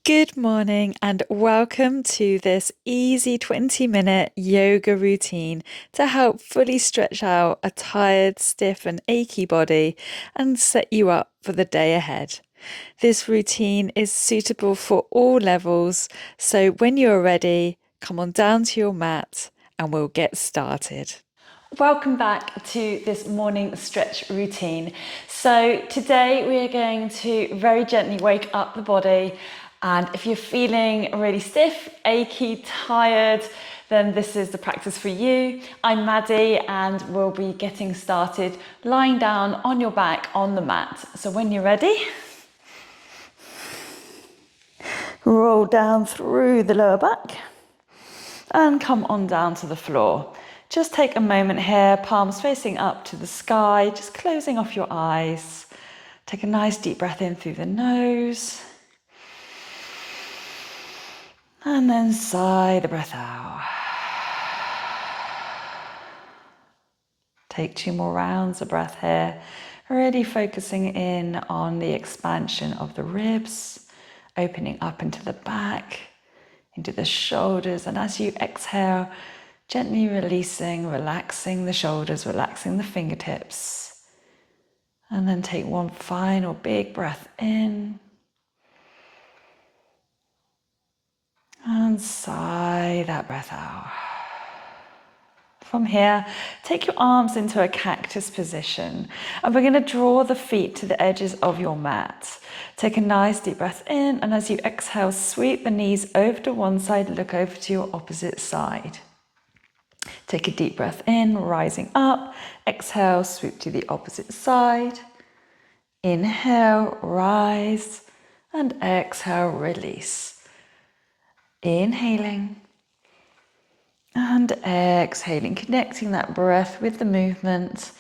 Good morning and welcome to this easy 20-minute yoga routine to help fully stretch out a tired, stiff and achy body and set you up for the day ahead. This routine is suitable for all levels, so when you're ready, come on down to your mat and we'll get started. Welcome back to this morning stretch routine. So today we are going to very gently wake up the body, and if you're feeling really stiff, achy, tired, then this is the practice for you. I'm Maddie and we'll be getting started lying down on your back on the mat. So when you're ready, roll down through the lower back and come on down to the floor. Just take a moment here, palms facing up to the sky, just closing off your eyes. Take a nice deep breath in through the nose. And then sigh the breath out. Take 2 more rounds of breath here, really focusing in on the expansion of the ribs, opening up into the back, into the shoulders, and as you exhale, gently releasing, relaxing the shoulders, relaxing the fingertips. And then take one final big breath in. And sigh that breath out. From here, take your arms into a cactus position. And we're going to draw the feet to the edges of your mat. Take a nice deep breath in. And as you exhale, sweep the knees over to one side, look over to your opposite side. Take a deep breath in, rising up. Exhale, sweep to the opposite side. Inhale, rise. And exhale, release. Inhaling and exhaling, connecting that breath with the movement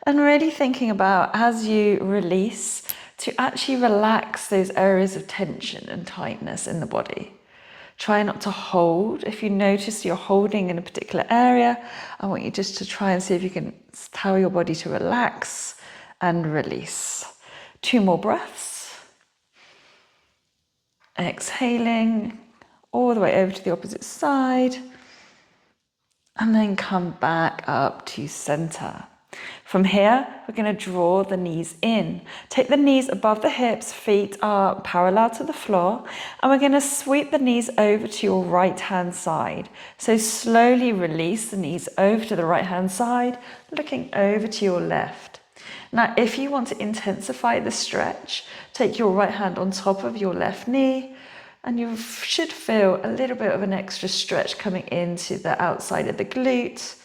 and really thinking about, as you release, to actually relax those areas of tension and tightness in the body. Try not to hold. If you notice you're holding in a particular area, I want you just to try and see if you can tell your body to relax and release. 2 more breaths. Exhaling all the way over to the opposite side, and then come back up to center. From here, we're going to draw the knees in. Take the knees above the hips, feet are parallel to the floor, and we're going to sweep the knees over to your right hand side. So slowly release the knees over to the right hand side, looking over to your left. Now, if you want to intensify the stretch, take your right hand on top of your left knee, and you should feel a little bit of an extra stretch coming into the outside of the glute.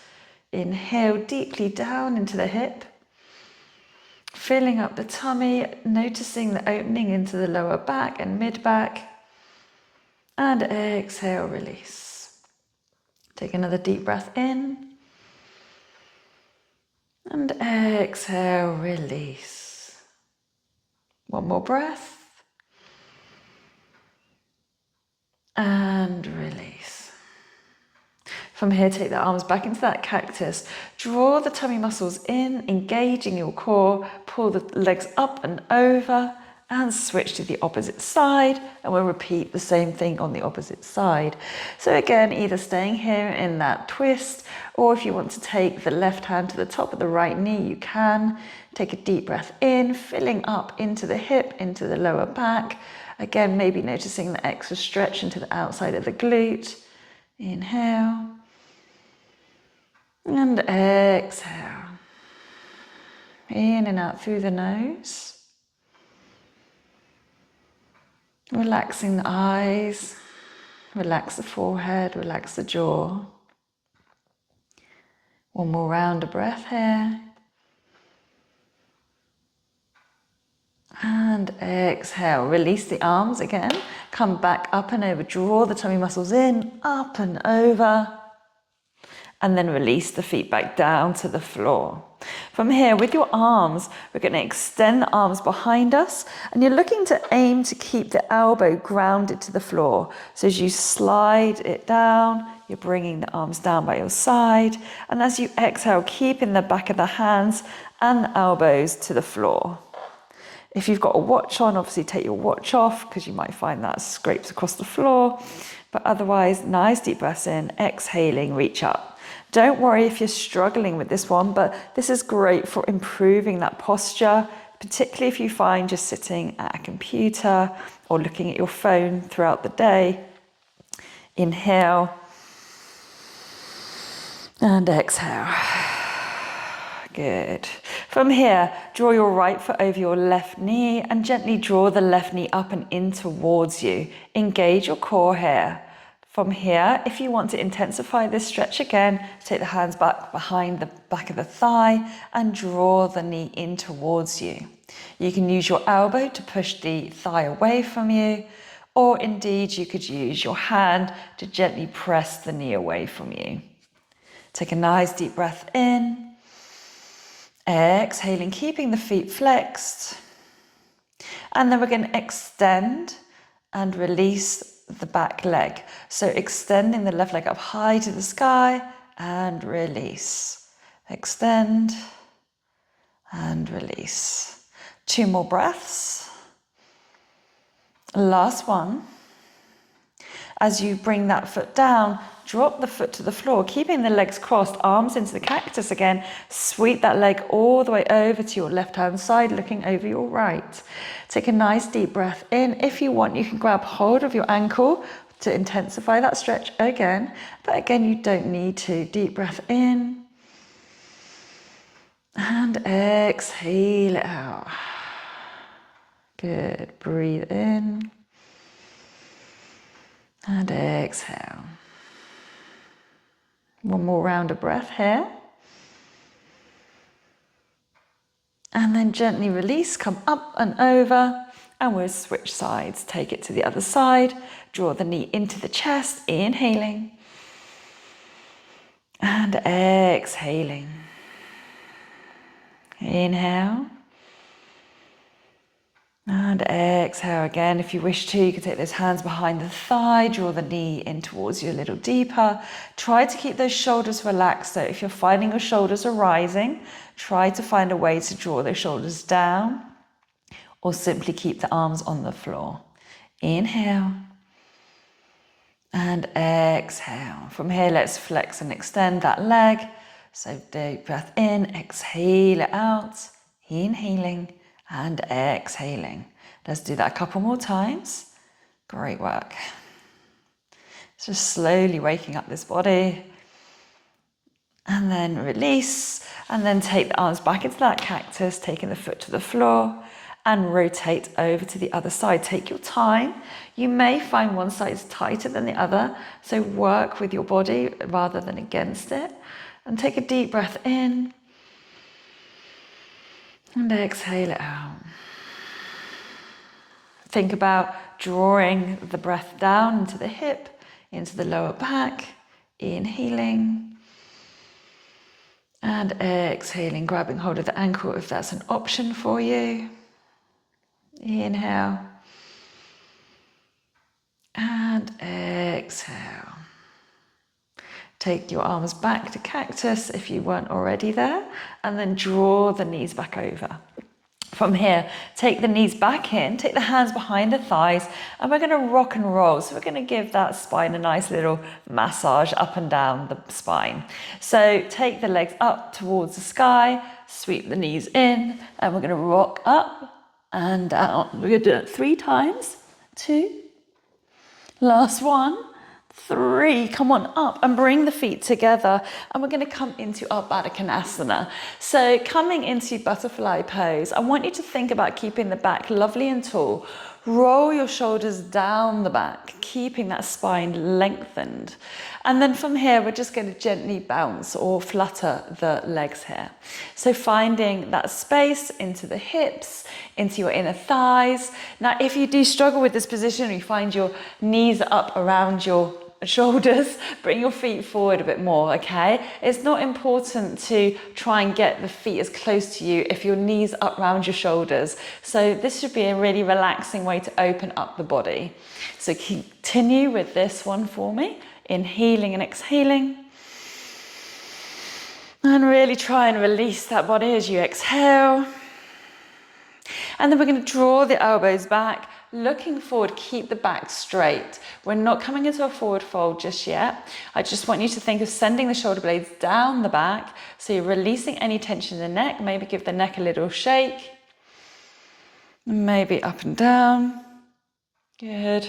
Inhale deeply down into the hip, filling up the tummy, noticing the opening into the lower back and mid back. And exhale, release. Take another deep breath in. And exhale, release. 1 more breath. And release. From here, take the arms back into that cactus. Draw the tummy muscles in, engaging your core. Pull the legs up and over and switch to the opposite side. And we'll repeat the same thing on the opposite side. So again, either staying here in that twist, or if you want to take the left hand to the top of the right knee, you can. Take a deep breath in, filling up into the hip, into the lower back. Again, maybe noticing the extra stretch into the outside of the glute. Inhale. And exhale. In and out through the nose. Relaxing the eyes. Relax the forehead, relax the jaw. 1 more round of breath here. And exhale, release the arms again, come back up and over, draw the tummy muscles in, up and over, and then release the feet back down to the floor. From here, with your arms, we're going to extend the arms behind us, and you're looking to aim to keep the elbow grounded to the floor. So as you slide it down, you're bringing the arms down by your side, and as you exhale, keeping the back of the hands and the elbows to the floor. If you've got a watch on, obviously take your watch off because you might find that scrapes across the floor. But otherwise, nice deep breaths in, exhaling, reach up. Don't worry if you're struggling with this one, but this is great for improving that posture, particularly if you find you're sitting at a computer or looking at your phone throughout the day. Inhale and exhale. Good. From here, draw your right foot over your left knee and gently draw the left knee up and in towards you. Engage your core here. From here, if you want to intensify this stretch again, take the hands back behind the back of the thigh and draw the knee in towards you. You can use your elbow to push the thigh away from you, or indeed you could use your hand to gently press the knee away from you. Take a nice deep breath in. Exhaling, keeping the feet flexed. And then we're going to extend and release the back leg. So extending the left leg up high to the sky and release. Extend and release. 2 more breaths. Last one. As you bring that foot down, drop the foot to the floor, keeping the legs crossed, arms into the cactus again. Sweep that leg all the way over to your left-hand side, looking over your right. Take a nice deep breath in. If you want, you can grab hold of your ankle to intensify that stretch again. But again, you don't need to. Deep breath in. And exhale it out. Good. Breathe in. And exhale. One more round of breath here. And then gently release, come up and over, and we'll switch sides. Take it to the other side. Draw the knee into the chest, inhaling. And exhaling. Inhale. And exhale again. If you wish to, you can take those hands behind the thigh, draw the knee in towards you a little deeper. Try to keep those shoulders relaxed. So if you're finding your shoulders are rising, try to find a way to draw those shoulders down or simply keep the arms on the floor. Inhale and exhale. From here, let's flex and extend that leg. So deep breath in, exhale it out, inhaling and exhaling. Let's do that a couple more times. Great work. Just slowly waking up this body. And then release. And then take the arms back into that cactus, taking the foot to the floor. And rotate over to the other side. Take your time. You may find one side is tighter than the other. So work with your body rather than against it. And take a deep breath in. And exhale it out. Think about drawing the breath down into the hip, into the lower back, inhaling. And exhaling, grabbing hold of the ankle if that's an option for you. Inhale. And exhale. Take your arms back to cactus if you weren't already there, and then draw the knees back over. From here, take the knees back in, take the hands behind the thighs, and we're going to rock and roll. So we're going to give that spine a nice little massage up and down the spine. So take the legs up towards the sky, sweep the knees in, and we're going to rock up and down. We're going to do it 3 times. 2. Last one. 3, come on up and bring the feet together, and we're going to come into our Baddha Konasana. So coming into butterfly pose, I want you to think about keeping the back lovely and tall. Roll your shoulders down the back, keeping that spine lengthened. And then from here, we're just going to gently bounce or flutter the legs here. So finding that space into the hips, into your inner thighs. Now, if you do struggle with this position, or you find your knees are up around your shoulders, bring your feet forward a bit more, okay? It's not important to try and get the feet as close to you if your knees are up around your shoulders. So this should be a really relaxing way to open up the body. So continue with this one for me. Inhaling and exhaling. And really try and release that body as you exhale. And then we're going to draw the elbows back, looking forward, keep the back straight. We're not coming into a forward fold just yet. I just want you to think of sending the shoulder blades down the back. So you're releasing any tension in the neck. Maybe give the neck a little shake. Maybe up and down. Good.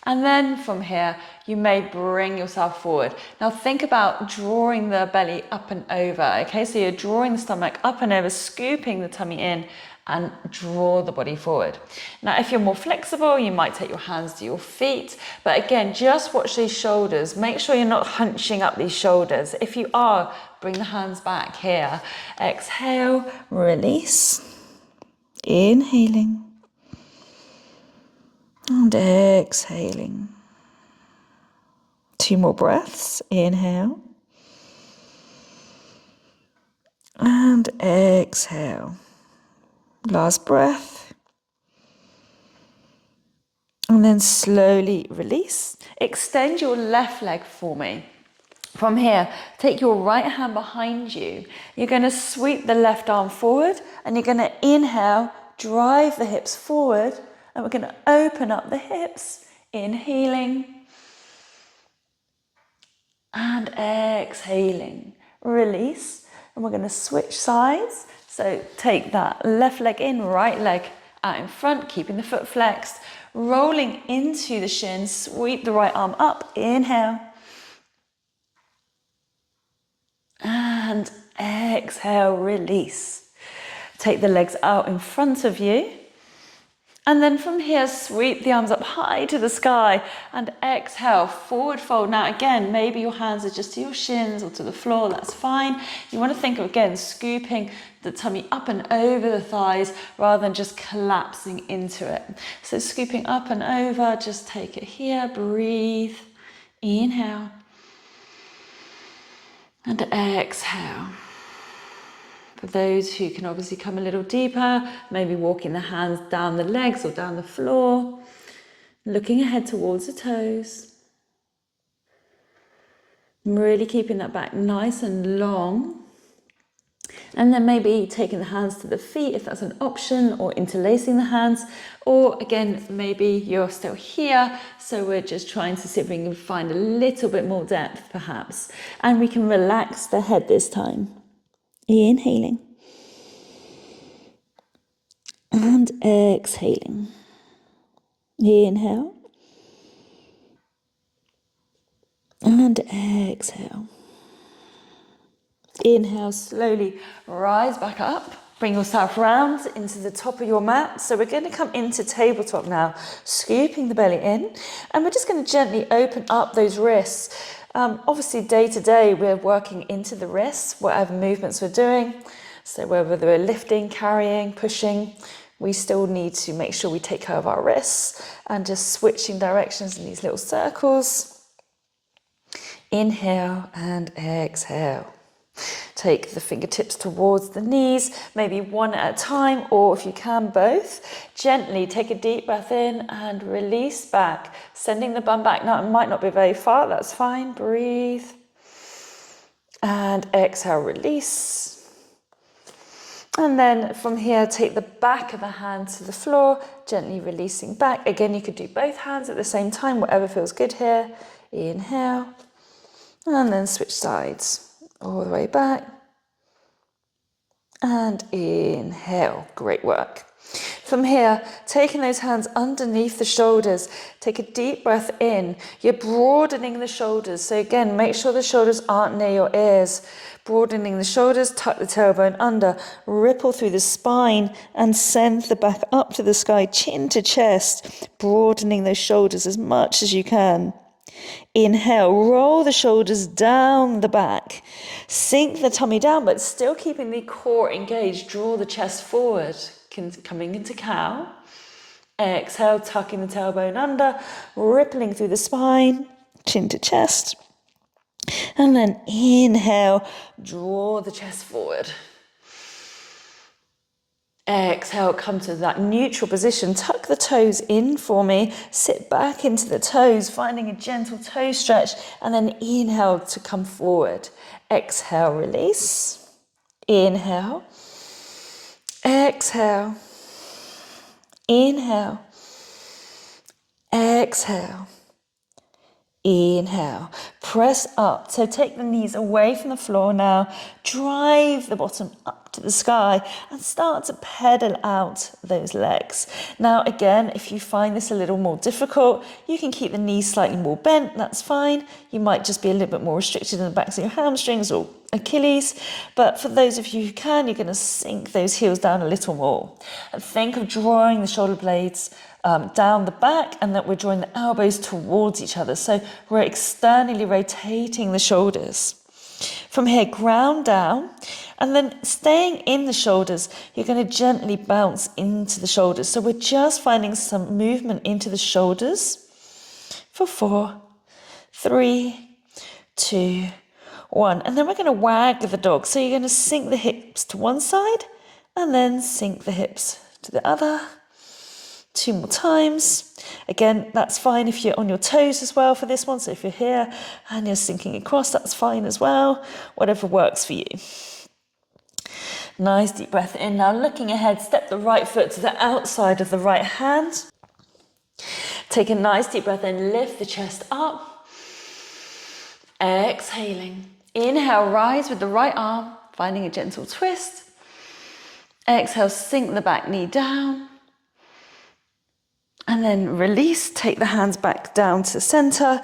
And then from here, you may bring yourself forward. Now think about drawing the belly up and over, okay? So you're drawing the stomach up and over, scooping the tummy in, and draw the body forward. Now, if you're more flexible, you might take your hands to your feet. But again, just watch these shoulders. Make sure you're not hunching up these shoulders. If you are, bring the hands back here. Exhale, release. Inhaling. And exhaling. 2 more breaths. Inhale. And exhale. Last breath. And then slowly release. Extend your left leg for me. From here, take your right hand behind you. You're going to sweep the left arm forward and you're going to inhale, drive the hips forward. And we're going to open up the hips, inhaling and exhaling. Release, and we're going to switch sides. So take that left leg in, right leg out in front, keeping the foot flexed, rolling into the shins, sweep the right arm up, inhale. And exhale, release. Take the legs out in front of you. And then from here, sweep the arms up high to the sky and exhale, forward fold. Now again, maybe your hands are just to your shins or to the floor, that's fine. You want to think of, again, scooping the tummy up and over the thighs rather than just collapsing into it. So scooping up and over, just take it here, breathe, inhale and exhale. For those who can obviously come a little deeper, maybe walking the hands down the legs or down the floor, looking ahead towards the toes. Really keeping that back nice and long. And then maybe taking the hands to the feet if that's an option, or interlacing the hands. Or again, maybe you're still here, so we're just trying to see if we can find a little bit more depth perhaps. And we can relax the head this time. Inhaling and exhaling. Inhale and exhale. Inhale, slowly rise back up. Bring yourself round into the top of your mat. So we're going to come into tabletop now, scooping the belly in. And we're just going to gently open up those wrists. Obviously, day to day, we're working into the wrists, whatever movements we're doing. So whether we're lifting, carrying, pushing, we still need to make sure we take care of our wrists and just switching directions in these little circles. Inhale and exhale. Take the fingertips towards the knees, maybe one at a time, or if you can, both. Gently take a deep breath in and release back, sending the bum back. Now, it might not be very far, that's fine. Breathe. And exhale, release. And then from here, take the back of the hand to the floor, gently releasing back. Again, you could do both hands at the same time, whatever feels good here. Inhale, and then switch sides. All the way back and inhale. Great work. From here, taking those hands underneath the shoulders, take a deep breath in. You're broadening the shoulders. So again, make sure the shoulders aren't near your ears. Broadening the shoulders, tuck the tailbone under, ripple through the spine and send the back up to the sky, chin to chest, broadening those shoulders as much as you can. Inhale, roll the shoulders down the back. Sink the tummy down, but still keeping the core engaged. Draw the chest forward, coming into cow. Exhale, tucking the tailbone under, rippling through the spine, chin to chest. And then inhale, draw the chest forward. Exhale, come to that neutral position. Tuck the toes in for me. Sit back into the toes, finding a gentle toe stretch. And then inhale to come forward. Exhale, release. Inhale. Exhale. Inhale. Exhale. Inhale, press up. So take the knees away from the floor now. Drive the bottom up to the sky and start to pedal out those legs. Now again, if you find this a little more difficult, you can keep the knees slightly more bent, that's fine. You might just be a little bit more restricted in the backs of your hamstrings or Achilles, but for those of you who can, you're going to sink those heels down a little more. And think of drawing the shoulder blades down the back, and that we're drawing the elbows towards each other. So we're externally rotating the shoulders. From here, ground down, and then staying in the shoulders, you're going to gently bounce into the shoulders. So we're just finding some movement into the shoulders for 4, 3, 2, 1. And then we're going to wag the dog. So you're going to sink the hips to one side and then sink the hips to the other. 2 more times. Again, that's fine if you're on your toes as well for this one. So if you're here and you're sinking across, that's fine as well. Whatever works for you. Nice deep breath in. Now looking ahead, step the right foot to the outside of the right hand. Take a nice deep breath in, lift the chest up. Exhaling. Inhale, rise with the right arm, finding a gentle twist. Exhale, sink the back knee down. And then release, take the hands back down to center,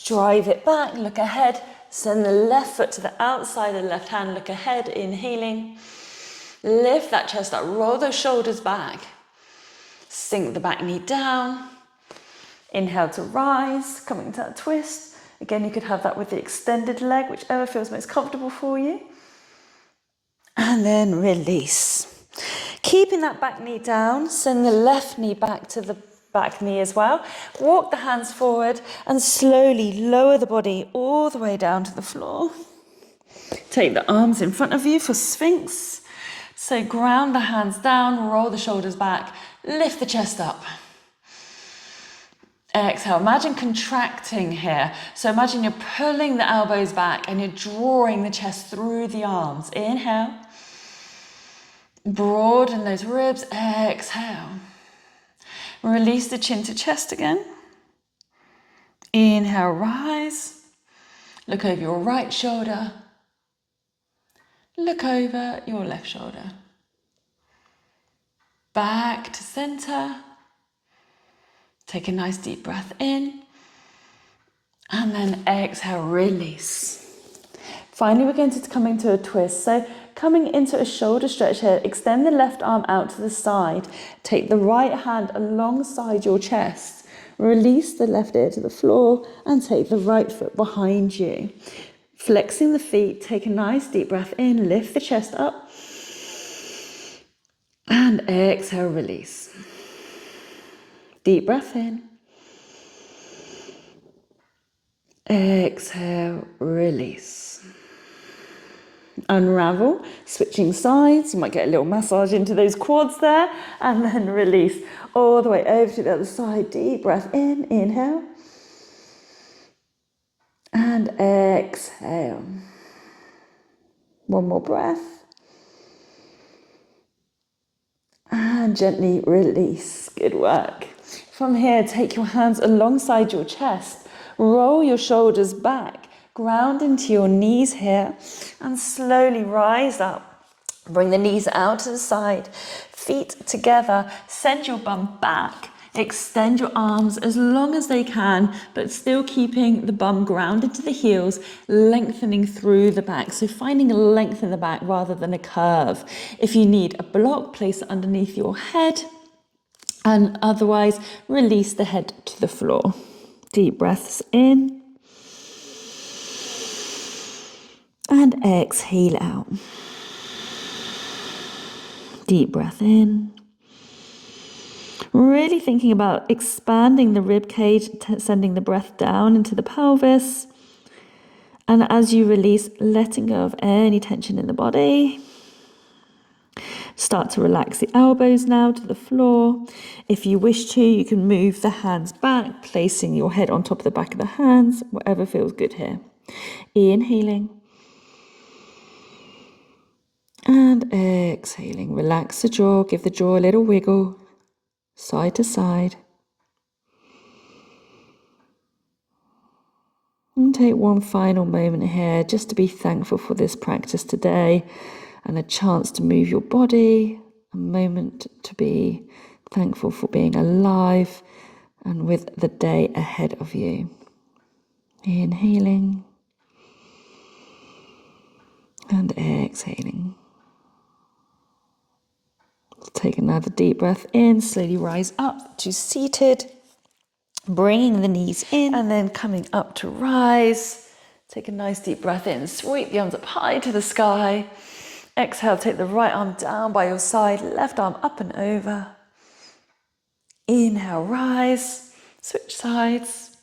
drive it back, look ahead, send the left foot to the outside of the left hand, look ahead, inhaling. Lift that chest up, roll those shoulders back. Sink the back knee down. Inhale to rise, coming to that twist. Again, you could have that with the extended leg, whichever feels most comfortable for you. And then release. Keeping that back knee down, send the left knee back to the back knee as well. Walk the hands forward and slowly lower the body all the way down to the floor. Take the arms in front of you for Sphinx. So ground the hands down, roll the shoulders back, lift the chest up. Exhale, imagine contracting here. So imagine you're pulling the elbows back and you're drawing the chest through the arms. Inhale. Broaden those ribs. Exhale. Release the chin to chest again. Inhale, rise. Look over your right shoulder. Look over your left shoulder. Back to center. Take a nice deep breath in. And then exhale, release. Finally, we're going to come into a twist. So coming into a shoulder stretch here, extend the left arm out to the side. Take the right hand alongside your chest. Release the left ear to the floor and take the right foot behind you. Flexing the feet, take a nice deep breath in, lift the chest up. And exhale, release. Deep breath in. Exhale, release. Unravel, switching sides. You might get a little massage into those quads there. And then release all the way over to the other side. Deep breath in, inhale. And exhale. One more breath. And gently release. Good work. From here, take your hands alongside your chest. Roll your shoulders back. Ground into your knees here. And slowly rise up. Bring the knees out to the side. Feet together. Send your bum back. Extend your arms as long as they can, but still keeping the bum grounded to the heels, lengthening through the back. So finding a length in the back rather than a curve. If you need a block, place it underneath your head. And otherwise, release the head to the floor. Deep breaths in. And exhale out. Deep breath in. Really thinking about expanding the rib cage, sending the breath down into the pelvis. And as you release, letting go of any tension in the body. Start to relax the elbows now to the floor. If you wish to, you can move the hands back, placing your head on top of the back of the hands, whatever feels good here. Inhaling. And exhaling. Relax the jaw, give the jaw a little wiggle. side to side. And take one final moment here just to be thankful for this practice today and a chance to move your body, a moment to be thankful for being alive and with the day ahead of you. Inhaling and exhaling. Take another deep breath in, slowly rise up to seated, bringing the knees in and then coming up to rise. Take a nice deep breath in, sweep the arms up high to the sky. Exhale, take the right arm down by your side, left arm up and over. Inhale, rise, switch sides.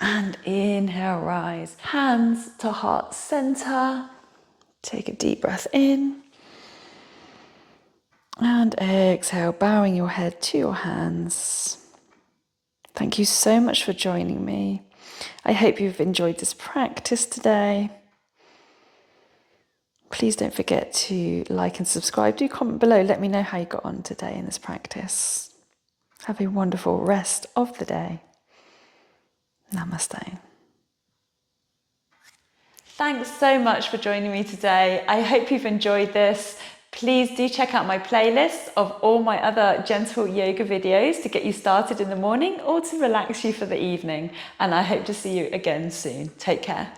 And inhale, rise. Hands to heart center. Take a deep breath in. And exhale, bowing your head to your hands. Thank you so much for joining me. I hope you've enjoyed this practice today. Please don't forget to like and subscribe. Do comment below. Let me know how you got on today in this practice. Have a wonderful rest of the day. Namaste. Thanks so much for joining me today. I hope you've enjoyed this. Please do check out my playlist of all my other gentle yoga videos to get you started in the morning or to relax you for the evening. And I hope to see you again soon. Take care.